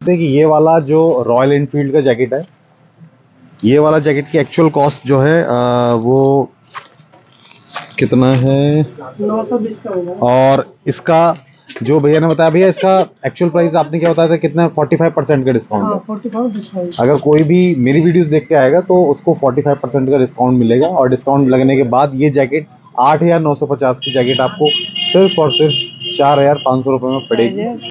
देखिए ये वाला जो रॉयल एनफील्ड का जैकेट है, ये वाला जैकेट की एक्चुअल कॉस्ट जो है वो कितना है 920 का होगा। और इसका जो भैया ने बताया, भैया इसका एक्चुअल प्राइस आपने क्या बताया था, कितना 45% का डिस्काउंट है। 45 डिस्काउंट। अगर कोई भी मेरी वीडियोस देख के आएगा तो उसको 45% का डिस्काउंट मिलेगा और डिस्काउंट लगने के बाद ये जैकेट 8,950 की जैकेट आपको सिर्फ और सिर्फ 4,500 रुपये में पड़ेगी।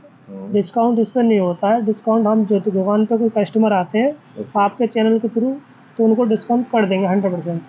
डिस्काउंट इस पर नहीं होता है। डिस्काउंट हम जो दुकान पर कोई कस्टमर आते हैं आपके चैनल के थ्रू, तो उनको डिस्काउंट कर देंगे 100%।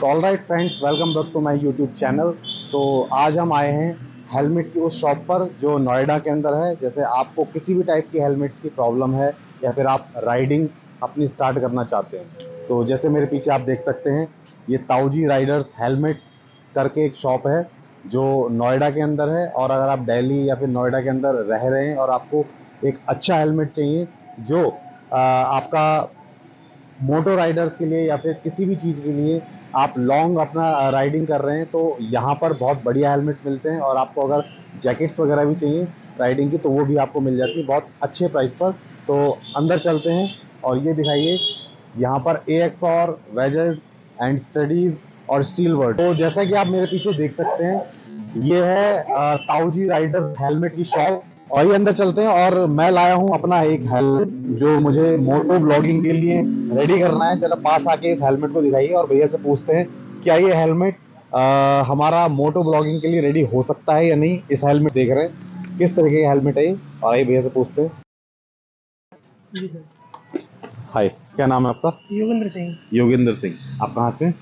All right friends, welcome back to my YouTube channel. तो आज हम आए हैं हेलमेट की उस शॉप पर जो नोएडा के अंदर है। जैसे आपको किसी भी टाइप की हेलमेट्स की प्रॉब्लम है या फिर आप राइडिंग अपनी स्टार्ट करना चाहते हैं, तो जैसे मेरे पीछे आप देख सकते हैं, ये ताऊजी राइडर्स हेलमेट करके एक शॉप है जो नोएडा के अंदर है। और अगर आप दिल्ली या फिर नोएडा के अंदर रह रहे हैं और आपको एक अच्छा हेलमेट चाहिए जो आपका मोटो राइडर्स के लिए या फिर किसी भी चीज़ के लिए आप लॉन्ग अपना राइडिंग कर रहे हैं, तो यहाँ पर बहुत बढ़िया हेलमेट मिलते हैं। और आपको अगर जैकेट्स वगैरह भी चाहिए राइडिंग की तो वो भी आपको मिल जाती है बहुत अच्छे प्राइस पर। तो अंदर चलते हैं और ये दिखाइए, यहाँ पर AX और वेजेस एंड स्टडीज और स्टील वर्ड। तो जैसा कि आप मेरे पीछे देख सकते हैं, ये है ताऊजी राइडर्स हेलमेट की शॉप। और ये अंदर चलते हैं और मैं लाया हूँ अपना एक हेलमेट जो मुझे मोटो ब्लॉगिंग के लिए रेडी करना है। जरा पास आके इस हेलमेट को दिखाइए और भैया से पूछते हैं क्या ये हेलमेट हमारा मोटो ब्लॉगिंग के लिए रेडी हो सकता है या नहीं। इस हेलमेट देख रहे हैं किस तरीके का हेलमेट है ये, और आइए भैया से पूछते हैं। जी सर। हाय, क्या नाम है आपका? योगेंद्र सिंह। योगेंद्र सिंह। आप कहाँ से?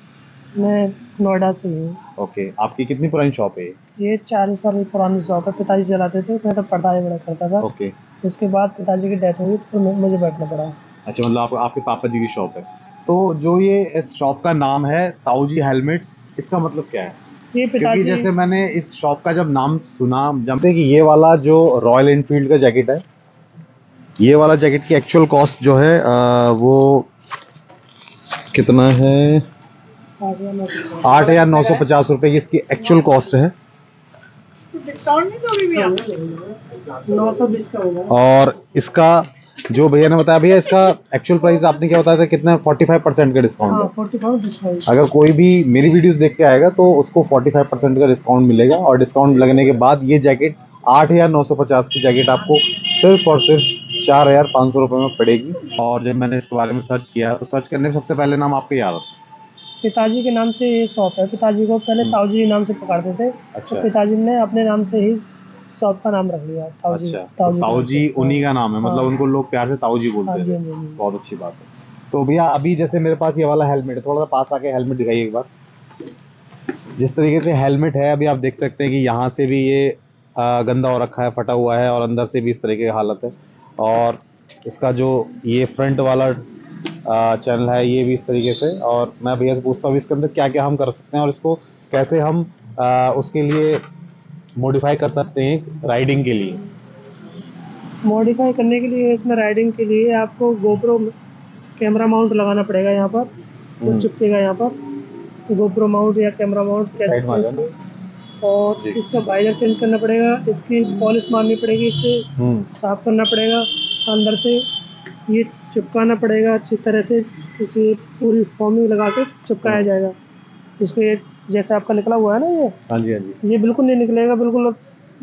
मैं नोएडा से हूँ। ओके, आपकी कितनी पुरानी शॉप है ये? ये 40 साल पुरानी शॉप है। पिताजी चलाते थे, मैं तो पढ़ाई बड़ा करता था। ओके। उसके बाद पिताजी की डेथ हुई तो मुझे बैठना पड़ा। अच्छा, मतलब आपके पापा जी की शॉप है। तो जो ये इस शॉप का नाम है ताऊजी हेलमेट्स, इसका मतलब क्या है? ये क्योंकि पिताजी जैसे मैंने इस शॉप का जब नाम सुना, जब कि ये वाला जो रॉयल एनफील्ड का जैकेट है, ये वाला जैकेट की एक्चुअल कॉस्ट जो है वो कितना है 8,950 रुपये की इसकी एक्चुअल कॉस्ट है। डिस्काउंट नहीं कभी भी 920 का होगा। और इसका जो भैया ने बताया, भैया इसका एक्चुअल प्राइस आपने क्या बताया था, कितना 45% का डिस्काउंट है। 45 डिस्काउंट। अगर कोई भी मेरी वीडियोस देख के आएगा तो उसको 45% का डिस्काउंट मिलेगा और डिस्काउंट लगने के बाद ये जैकेट 8,950 की जैकेट आपको सिर्फ और सिर्फ 4,500 रुपये में पड़ेगी। और जब मैंने इसके बारे में सर्च किया तो सर्च करने में सबसे पहले नाम आपके याद आता। पिताजी के नाम से ये शॉप है। पिताजी को पहले ताऊजी नाम से पुकारते थे। अच्छा। तो पिताजी ने अपने नाम से ही शॉप का नाम रख लिया ताऊजी। अच्छा, तो ताऊजी उन्हीं का नाम है, मतलब उनको लोग प्यार से ताऊजी बोलते हैं। बहुत अच्छी बात है। तो भैया अभी जैसे मेरे पास ये वाला हेलमेट है, थोड़ा सा पास आके हेलमेट दिखाइए एक बार। जिस तरीके से हेलमेट है अभी आप देख सकते हैं कि यहाँ से भी ये गंदा हो रखा है, फटा हुआ है, और अंदर से भी इस तरीके की हालत है। और इसका जो ये फ्रंट वाला चैनल है ये भी इस तरीके से। और मैं भैया से पूछता हूँ इसके अंदर क्या क्या हम कर सकते हैं और इसको कैसे हम उसके लिए मॉडिफाई कर सकते हैं राइडिंग के लिए। मॉडिफाई करने के लिए इसमें राइडिंग के लिए आपको गोप्रो कैमरा माउंट लगाना पड़ेगा। यहाँ पर वो चिपकेगा, यहाँ पर गोप्रो माउंट या कैमरा माउंट साइड में आ कहते हैं इसको। और इसका वाइजर चेंज करना पड़ेगा, इसकी पॉलिश मारनी पड़ेगी, इसके साफ करना पड़ेगा अंदर से, ये चिपकाना पड़ेगा अच्छी तरह से। इसे पूरी फॉर्मिंग लगा के चिपकाया जाएगा इसको। ये जैसे आपका निकला हुआ है ना, ये हाँ जी हाँ जी, ये बिल्कुल नहीं निकलेगा, बिल्कुल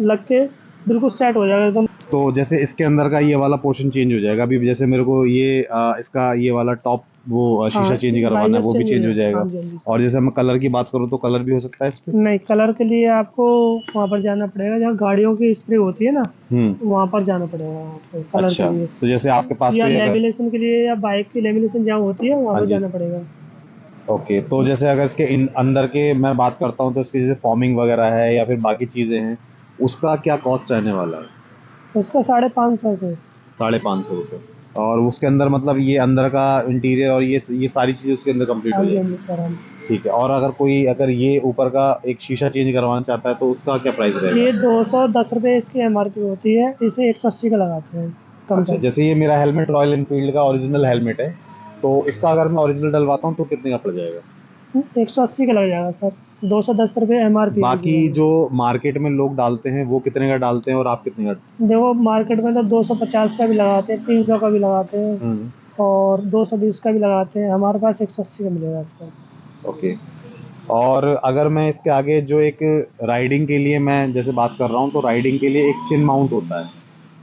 लग के बिल्कुल सेट हो जाएगा एकदम। तो जैसे इसके अंदर का ये वाला पोर्शन चेंज हो जाएगा अभी, जैसे मेरे को ये इसका ये वाला टॉप वो शीशा हाँ, चेंज करवाना है, बाइलर वो भी चेंज चेंज हो हाँ जाएगा। जी हाँ जी और जैसे मैं कलर की बात करूँ तो कलर भी हो सकता है इस पे? नहीं, कलर के लिए आपको वहाँ पर जाना पड़ेगा जहाँ गाड़ियों की स्प्रे होती है ना, वहाँ पर जाना पड़ेगा आपको कलर के अच्छा, लिए। तो जैसे आपके पास या कोई अगर लेमिनेशन के लिए, या बाइक की लेमिनेशन जहाँ होती है वहाँ हाँ पर जी, जाना पड़ेगा। ओके, तो जैसे अगर इसके अंदर के मैं बात करता हूँ तो इसकी जैसे फॉर्मिंग वगैरह है या फिर बाकी चीज़ें हैं, उसका क्या कॉस्ट रहने वाला है? उसका 550 रुपये। 550 रुपये। और उसके अंदर मतलब ये अंदर का इंटीरियर और ये सारी चीज़ें उसके अंदर कंप्लीट हाँ हो जी हाँ जाएंगी? जी सर, हाँ जी। ठीक है। और अगर कोई अगर ये ऊपर का एक शीशा चेंज करवाना चाहता है तो उसका क्या प्राइस रहेगा? ये 210 रुपये इसकी MRP होती है, इसे 180 का लगाते हैं कम अच्छा, करके। जैसे ये मेरा हेलमेट रॉयल एनफील्ड का ओरिजिनल हेलमेट है, तो इसका अगर मैं ओरिजिनल डलवाता हूँ तो कितने का पड़ जाएगा? 180 का लग जाएगा सर, 210 रुपये MRP है बाकी इसकी। जो मार्केट में लोग डालते हैं वो कितने का डालते हैं और आप कितने का? देखो मार्केट में तो 250 का भी लगाते हैं, 300 का भी लगाते हैं, हम्म, और 220 का भी लगाते हैं। हमारे पास 180 का मिलेगा इसका। ओके। और अगर मैं इसके आगे जो एक राइडिंग के लिए मैं जैसे बात कर रहा हूँ, तो राइडिंग के लिए एक चिन माउंट होता है,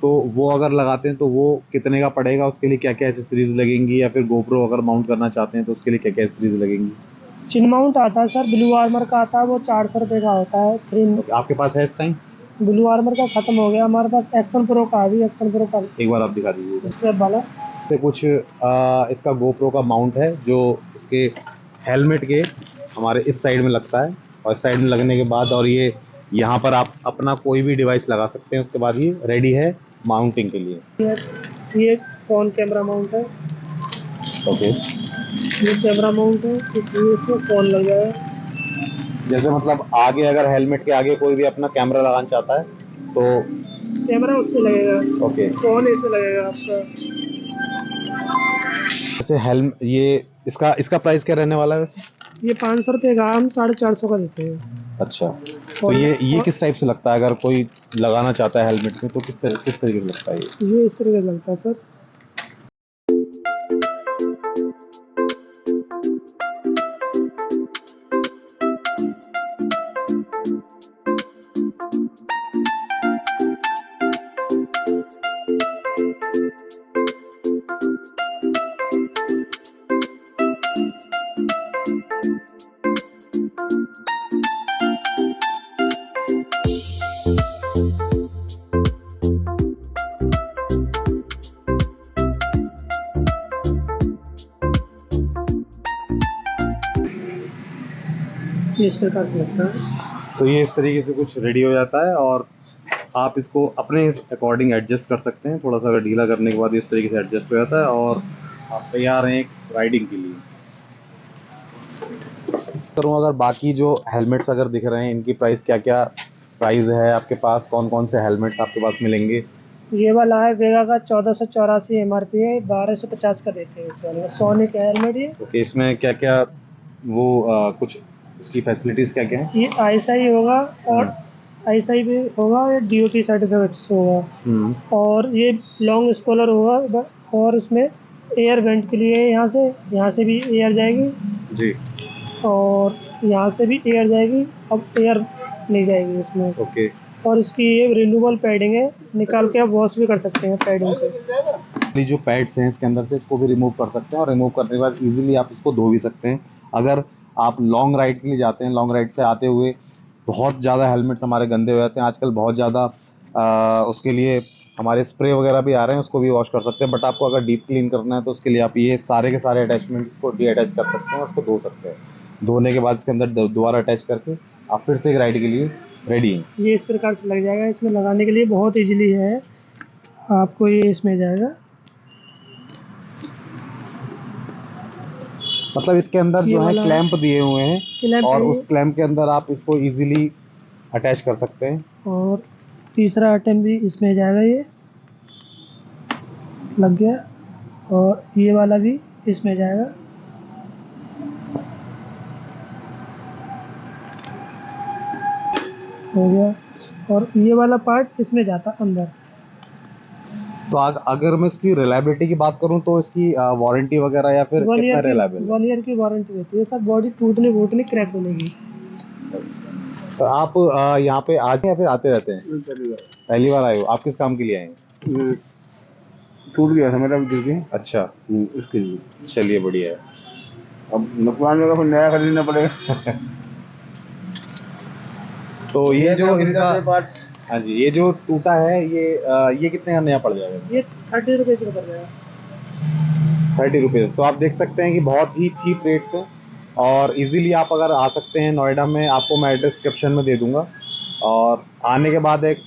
तो वो अगर लगाते हैं तो वो कितने का पड़ेगा? उसके लिए क्या क्या एसेसरीज लगेंगी? या फिर गोप्रो अगर माउंट करना चाहते हैं तो उसके लिए क्या क्या एसेसरीज लगेंगी? चिन माउंट आता है सर, ब्लू आर्मर का आता है, वो 400 रुपये का होता है। ओके, आपके पास है इस टाइम? ब्लू आर्मर का खत्म हो गया, हमारे पास एक्शन प्रो का अभी एक्शन प्रो का एक बार आप दिखा दीजिएगा। स्टेप वाला। से कुछ इसका गोप्रो का माउंट है जो इसके हेलमेट के हमारे इस साइड में लगता है, और इस साइड में लगने के बाद और ये यहाँ पर आप अपना कोई भी डिवाइस लगा सकते हैं, उसके बाद ये रेडी है माउंटिंग के लिए। ये फ़ोन कैमरा माउंट है, ओके, ये कैमरा माउंट है, इसलिए इसमें फ़ोन लग जाएगा। जैसे मतलब आगे अगर हेलमेट के आगे कोई भी अपना कैमरा लगाना चाहता है तो कैमरा उससे लगेगा, ओके। फ़ोन इससे लगेगा आपका। जैसे हेलम ये इसका इसका प्राइस क्या रहने वाला है वैसे? ये 500 रुपये का, हम 450 का देते हैं। अच्छा, तो और ये और किस टाइप से लगता है? अगर कोई लगाना चाहता है हेलमेट में तो किस तरीके से लगता है ये? ये इस तरीके से लगता है सर। ये इस प्रकार से लगता है। तो ये इस तरीके से कुछ रेडी हो जाता है, और आप इसको अपने अकॉर्डिंग एडजस्ट कर सकते हैं। थोड़ा सा अगर ढीला करने के बाद इस तरीके से एडजस्ट हो जाता है और आप तैयार हैं एक राइडिंग के लिए। करूँ अगर बाकी जो हेलमेट्स अगर दिख रहे हैं इनकी प्राइस क्या क्या प्राइस है आपके पास? कौन कौन से हेलमेट्स आपके पास मिलेंगे? ये वाला है वेगा का 1484 MRP है, 1250 का देते हैं इस वाले का। सोनी का हेलमेट ये। ओके, इसमें क्या क्या वो कुछ इसकी फैसिलिटीज़ क्या क्या हैं? ये ISI होगा, और ISI भी होगा, और DOT सर्टिफिकेट्स होगा, और ये लॉन्ग स्कॉलर होगा, और इसमें एयर वेंट के लिए यहाँ से भी एयर जाएगी, जी, और यहाँ से भी एयर जाएगी। अब एयर नहीं जाएगी इसमें। ओके। और इसकी ये रिन्यूएबल पैडिंग है, निकाल के आप वॉश भी कर सकते हैं पैडिंग को। ये जो पैड्स हैं इसके अंदर से इसको भी रिमूव कर सकते हैं, और रिमूव करने के बाद इजीली आप इसको धो भी सकते हैं। अगर आप लॉन्ग राइड के लिए जाते हैं, लॉन्ग राइड से आते हुए बहुत ज़्यादा हेलमेट्स हमारे गंदे हो जाते हैं आजकल, बहुत ज़्यादा उसके लिए हमारे स्प्रे वगैरह भी आ रहे हैं, उसको भी वॉश कर सकते हैं। बट आपको अगर डीप क्लीन करना है तो उसके लिए आप ये सारे के सारे अटैचमेंट्स को डी अटैच कर सकते हैं और उसको धो सकते हैं। धोने के बाद इसके अंदर दोबारा अटैच करके आप फिर से एक राइड के लिए रेडी हैं। ये इस प्रकार से लग जाएगा, इसमें लगाने के लिए बहुत इजीली है आपको। ये इसमें जाएगा, मतलब इसके अंदर ये जो है वाला क्लैंप दिए हुए हैं, क्लैंप और है उस क्लैंप के अंदर आप इसको इजीली अटैच कर सकते हैं। और तीसरा आइटम भी इसमें जाएगा, ये लग गया, और ये वाला भी इसमें जाएगा। हो गया, और ये वाला पार्ट इसमें जाता अंदर। तो अगर मैं इसकी रिलायबिलिटी की बात करूं तो इसकी वारंटी वगैरह या फिर कितना रिलायबल है? 1 ईयर की वारंटी रहती है सर। बॉडी टूटने फूटने क्रैक होने की। सर आप यहाँ पे आते हैं या फिर आते रहते हैं? पहली बार आए हो? आप किस काम के लिए आए हैं? ये टूट गया था मेरा भी गिर के। अच्छा, इसके लिए चलिए बढ़िया है। अब नुकसान होगा, फिर नया खरीदना पड़ेगा। तो ये जो इनका, पार्ट हाँ जी, ये जो टूटा है ये कितने का नया पड़ जाएगा? ये 30 रुपीज़ का पड़ जाएगा। 30 रुपीज़। तो आप देख सकते हैं कि बहुत ही चीप रेट्स हैं और इजीली आप अगर आ सकते हैं नोएडा में, आपको मैं एड्रेस डिस्क्रिप्शन में दे दूंगा। और आने के बाद एक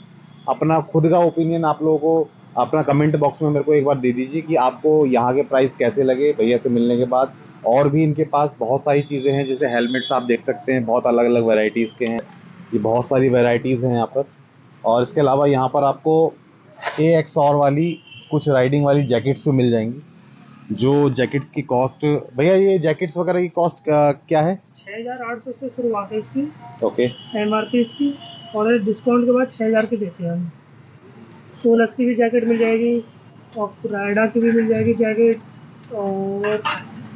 अपना खुद का ओपिनियन आप लोगों को अपना कमेंट बॉक्स में मेरे को एक बार दे दीजिए कि आपको यहाँ के प्राइस कैसे लगे भैया से मिलने के बाद। और भी इनके पास बहुत सारी चीज़ें हैं, जैसे हेलमेट्स आप देख सकते हैं, बहुत अलग अलग वैरायटीज़ के हैं। ये बहुत सारी वैरायटीज़ हैं यहाँ पर। और इसके अलावा यहाँ पर आपको AXOR वाली कुछ राइडिंग वाली जैकेट्स भी मिल जाएंगी, जो जैकेट्स की कॉस्ट, भैया ये जैकेट्स वगैरह की कॉस्ट क्या है? 6,800 से शुरुआत है इसकी, ओके, MRP इसकी। और डिस्काउंट के बाद 6,000 की देते हैं हम। सोलस की भी जैकेट मिल जाएगी, और राइडा की भी मिल जाएगी जैकेट, और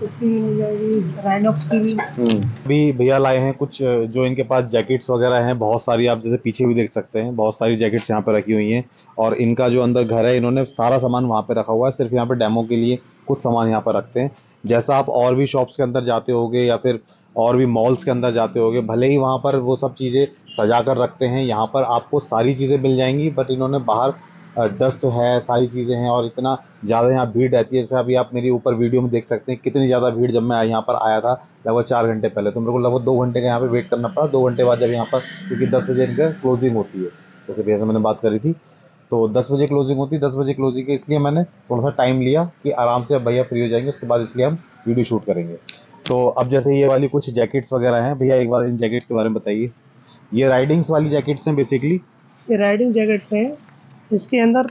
उसकी भी मिल जाएगी, राइनॉक्स की भी। अभी भैया लाए हैं कुछ जो इनके पास जैकेट्स वगैरह हैं बहुत सारी, आप जैसे पीछे भी देख सकते हैं बहुत सारी जैकेट्स यहाँ पे रखी हुई हैं। और इनका जो अंदर घर है, इन्होंने सारा सामान वहाँ पे रखा हुआ है, सिर्फ यहाँ पे डेमो के लिए कुछ सामान यहाँ पर रखते हैं। जैसा आप और भी शॉप्स के अंदर जाते होगे या फिर और भी मॉल्स के अंदर जाते होगे, भले ही वहाँ पर वो सब चीज़ें सजा कर रखते हैं, यहाँ पर आपको सारी चीज़ें मिल जाएंगी। बट इन्होंने बाहर डस्ट है, सारी चीज़ें हैं और इतना ज़्यादा यहाँ भीड़ रहती है। जैसे अभी आप मेरी ऊपर वीडियो में देख सकते हैं कितनी ज़्यादा भीड़, जब मैं यहाँ पर आया था लगभग 4 घंटे पहले, तो मेरे को लगभग 2 घंटे का यहाँ पे वेट करना पड़ा। 2 घंटे बाद जब यहाँ पर, क्योंकि 10 बजे इनका क्लोजिंग होती है, जैसे भैया से मैंने बात करी थी, तो 10 बजे क्लोजिंग होती है। 10 बजे क्लोजिंग है, इसलिए मैंने थोड़ा सा टाइम लिया कि आराम से अब भैया फ्री हो जाएंगे, उसके बाद इसलिए हम वीडियो शूट करेंगे। तो अब जैसे ये वाली कुछ जैकेट्स वगैरह हैं, भैया एक बार इन जैकेट्स के बारे में बताइए। ये राइडिंग्स वाली जैकेट्स हैं बेसिकली। ये राइडिंग जैकेट्स हैं, इसके अंदर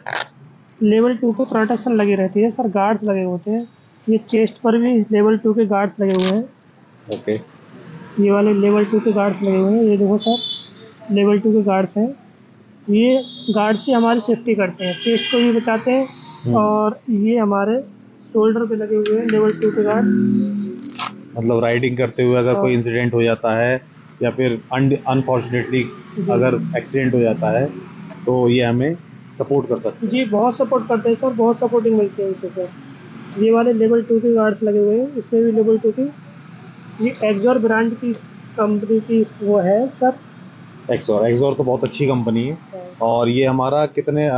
लेवल 2 पे प्रोटेक्शन लगी रहती है सर, गार्ड्स लगे होते हैं। ये चेस्ट पर भी लेवल 2 के गार्ड्स लगे हुए हैं। ओके, ये वाले लेवल 2 के गार्ड्स लगे हुए हैं, ये देखो सर, लेवल 2 के गार्ड्स हैं। ये गार्ड से हमारी सेफ्टी करते हैं, चेस्ट को भी बचाते हैं। और ये हमारे शोल्डर पे लगे हुए हैं लेवल 2 के गार्ड्स। मतलब राइडिंग करते हुए अगर कोई इंसिडेंट हो जाता है या फिर अनफॉर्चुनेटली अगर एक्सीडेंट हो जाता है, तो ये हमें सपोर्ट कर सकते हैं। जी बहुत सपोर्ट करते हैं सर, बहुत सपोर्टिंग मिलती है इससे सर। ये वाले लेवल 2 के गार्ड्स लगे हुए हैं, इसमें भी लेवल 2 की। ये एक्सॉर ब्रांड की कंपनी की वो है सर। एक्सोर तो बहुत अच्छी कंपनी है। और ये हमारा कितने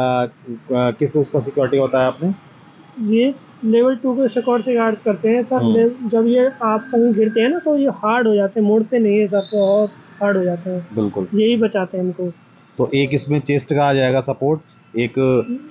किस उसका सिक्योरिटी बताया आपने? ये लेवल 2 के सिक्योर से गार्ड्स करते हैं सर। जब ये आप कहीं गिरते हैं ना, तो ये हार्ड हो जाते हैं, मोड़ते नहीं है सर, तो और हार्ड हो जाते हैं। बिल्कुल, यही बचाते हैं हमको। तो एक इसमें चेस्ट का आ जाएगा सपोर्ट, एक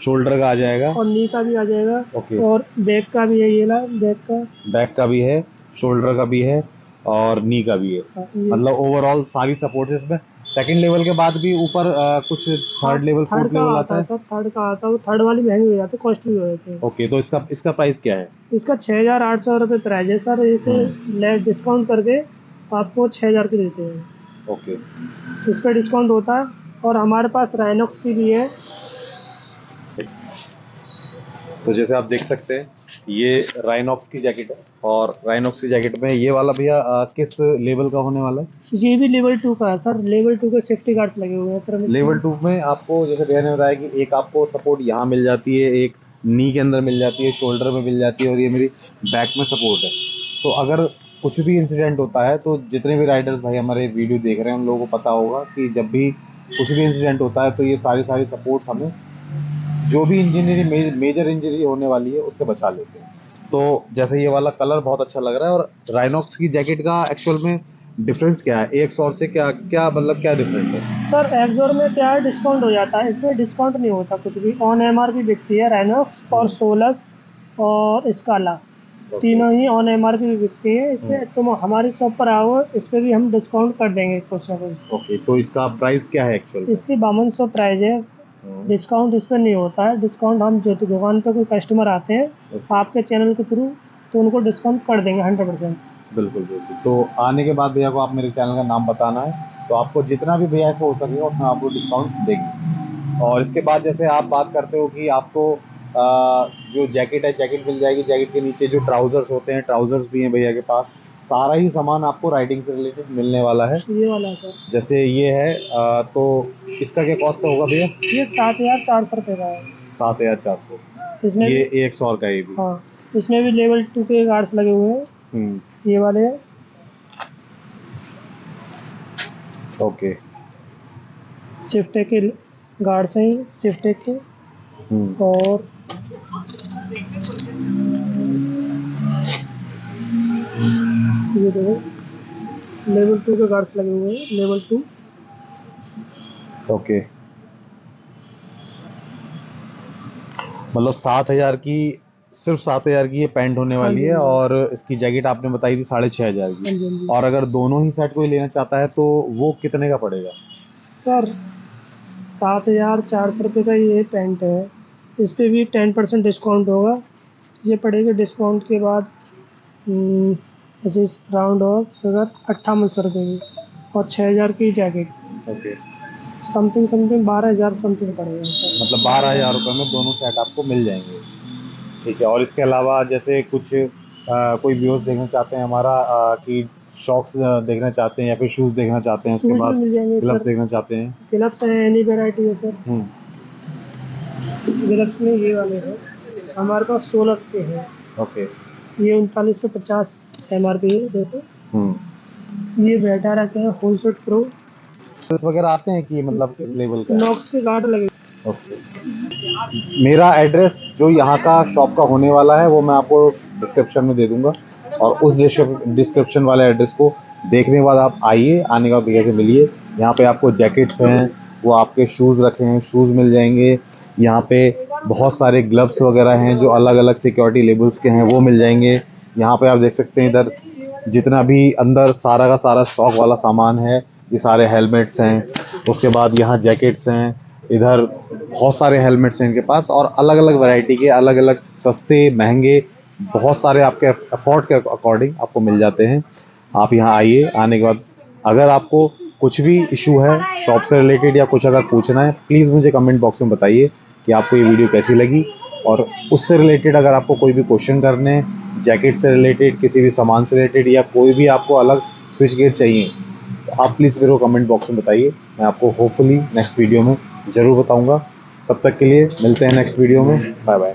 शोल्डर का आ जाएगा, और नी का भी आ जाएगा। ओके, और बैक का भी है, ये ला बैक का भी है, शोल्डर का भी है और नी का भी है। मतलब ओवरऑल सारी सपोर्ट है इसमें। सेकंड लेवल के बाद भी ऊपर कुछ थर्ड लेवल, फोर्थ लेवल आता है सर। थर्ड का आता है, वो थर्ड वाली महंगी हो जाती है, कॉस्टली हो जाती है। ओके, तो इसका प्राइस क्या है? इसका 6,800 रुपये प्राइस है सर। इसे डिस्काउंट करके आपको 6,000 की देते हैं। ओके, इस पर डिस्काउंट होता है। और हमारे पास राइनॉक्स की भी है। तो जैसे आप देख सकते हैं ये राइनॉक्स की जैकेट है, और राइनॉक्स की जैकेट में ये वाला भैया किस लेवल का होने वाला है? ये भी लेवल 2 का है सर। लेवल 2 के सेफ्टी गार्ड्स लगे हुए हैं सर। लेवल 2 में आपको जैसे भैया ने बताया कि एक आपको सपोर्ट यहाँ मिल जाती है, एक नी के अंदर मिल जाती है, शोल्डर में मिल जाती है, और ये मेरी बैक में सपोर्ट है। तो अगर कुछ भी इंसिडेंट होता है, तो जितने भी राइडर्स भाई हमारे वीडियो देख रहे हैं उन लोगों को पता होगा कि जब भी कुछ भी इंसिडेंट होता है तो ये सारी सपोर्ट्स हमें जो भी इंजरी, मेजर इंजरी होने वाली है उससे बचा लेते हैं। तो जैसे ये वाला कलर बहुत अच्छा लग रहा है। और राइनॉक्स की जैकेट का एक्चुअल में डिफरेंस क्या है एक और से? क्या क्या मतलब क्या डिफरेंस है सर? एक्सोर में क्या है, डिस्काउंट हो जाता है, इसमें डिस्काउंट नहीं होता कुछ भी। ऑन MRP बिकती है राइनॉक्स और सोलस और स्काला, तीनों ही ऑन MRP भी बिकती है। इसमें तुम हमारी शॉप पर आओ, इस पर भी हम डिस्काउंट कर देंगे कुछ ना कुछ। ओके, तो इसका प्राइस क्या है एक्चुअल? इसकी 5200 प्राइस है। डिस्काउंट इस पर नहीं होता है। डिस्काउंट हम जो दुकान पर कोई कस्टमर आते हैं आपके चैनल के थ्रू, तो उनको डिस्काउंट कर देंगे 100%। बिल्कुल बिल्कुल। तो आने के बाद भैया को आप मेरे चैनल का नाम बताना है, तो आपको जितना भी भैया से हो सकेगा उतना आपको डिस्काउंट देंगे। और इसके बाद जैसे आप बात करते हो कि आपको जो जैकेट है, जैकेट मिल जाएगी। जैकेट के नीचे जो ट्राउजर्स होते हैं, ट्राउजर्स भी हैं भैया के पास। सारा ही सामान आपको राइडिंग से रिलेटेड मिलने वाला है। ये वाला सर, जैसे ये है तो इसका क्या कॉस्ट होगा भैया? ये 7,400 रुपये का है। 7400। इसमें ये AX और का ये भी। हाँ, इसमें भी लेवल 2 के गार्ड्स लगे हुए हैं, ये वाले हैं। ओके। स्विफ्ट के गार्ड्स हैं, स्विफ्ट के। और ये देखो लेवल 2 के गार्ड्स लगे हुए हैं, लेवल 2। ओके, मतलब 7000 की, सिर्फ 7000 की ये पैंट होने वाली है, और इसकी जैकेट आपने बताई थी 6500 की। हाँ जी। और अगर दोनों ही सेट कोई लेना चाहता है तो वो कितने का पड़ेगा? सर 7400 का ये पैंट है, इस पे भी 10% डिस्काउंट होगा। ये पड़ेगा डिस्काउंट के बाद ऐसे राउंड ऑफ फिगर 5800 की, और 6000 की जैकेट। ओके, समथिंग 12000 समथिंग पड़ेगा सर। मतलब 12000 रुपये में दोनों सेट आपको मिल जाएंगे। ठीक है, और इसके अलावा जैसे कुछ कोई व्यूअर्स देखना चाहते हैं हमारा कि शॉक्स देखना चाहते हैं या फिर शूज़ देखना चाहते हैं, उसके शूज बाद भी मिल जाएंगे ग्लव्स सर, देखना चाहते हैं। ग्लव्स हैं, एनी वेराइटी है सर। ग्लव्स में ये वाले हैं हमारे पास 16 के हैं। ओके। ये 3950 MRP है। देखो ये बैठा रखे हैं होल सेट प्रो वगैरह आते हैं कि मतलब किस लेवल का है? नॉक्स के गार्ड लगे। ओके, मेरा एड्रेस जो यहाँ का शॉप का होने वाला है वो मैं आपको डिस्क्रिप्शन में दे दूंगा, और उस डिस्क्रिप्शन वाले एड्रेस को देखने के बाद आप आइए, आने के बाद भैया से मिलिए। यहाँ पे आपको जैकेट्स हैं, वो आपके शूज़ रखे हैं, शूज़ मिल जाएंगे। यहाँ पे बहुत सारे ग्लव्स वगैरह हैं जो अलग अलग सिक्योरिटी लेबल्स के हैं, वो मिल जाएंगे। यहाँ पे आप देख सकते हैं इधर जितना भी अंदर सारा का सारा स्टॉक वाला सामान है, ये सारे हेलमेट्स हैं। उसके बाद यहाँ जैकेट्स हैं, इधर बहुत सारे हेलमेट्स हैं इनके पास, और अलग अलग वैरायटी के, अलग अलग सस्ते महंगे, बहुत सारे आपके अफोर्ड के अकॉर्डिंग आपको मिल जाते हैं। आप यहाँ आइए, आने के बाद अगर आपको कुछ भी इशू है शॉप से रिलेटेड या कुछ अगर पूछना है, प्लीज़ मुझे कमेंट बॉक्स में बताइए कि आपको ये वीडियो कैसी लगी, और उससे रिलेटेड अगर आपको कोई भी क्वेश्चन करने हैं, जैकेट से रिलेटेड, किसी भी सामान से रिलेटेड, या कोई भी आपको अलग स्विच गेट चाहिए, तो आप प्लीज़ मेरे को कमेंट बॉक्स में बताइए। मैं आपको होपफुली नेक्स्ट वीडियो में ज़रूर बताऊँगा। तब तक के लिए मिलते हैं नेक्स्ट वीडियो में। Bye bye.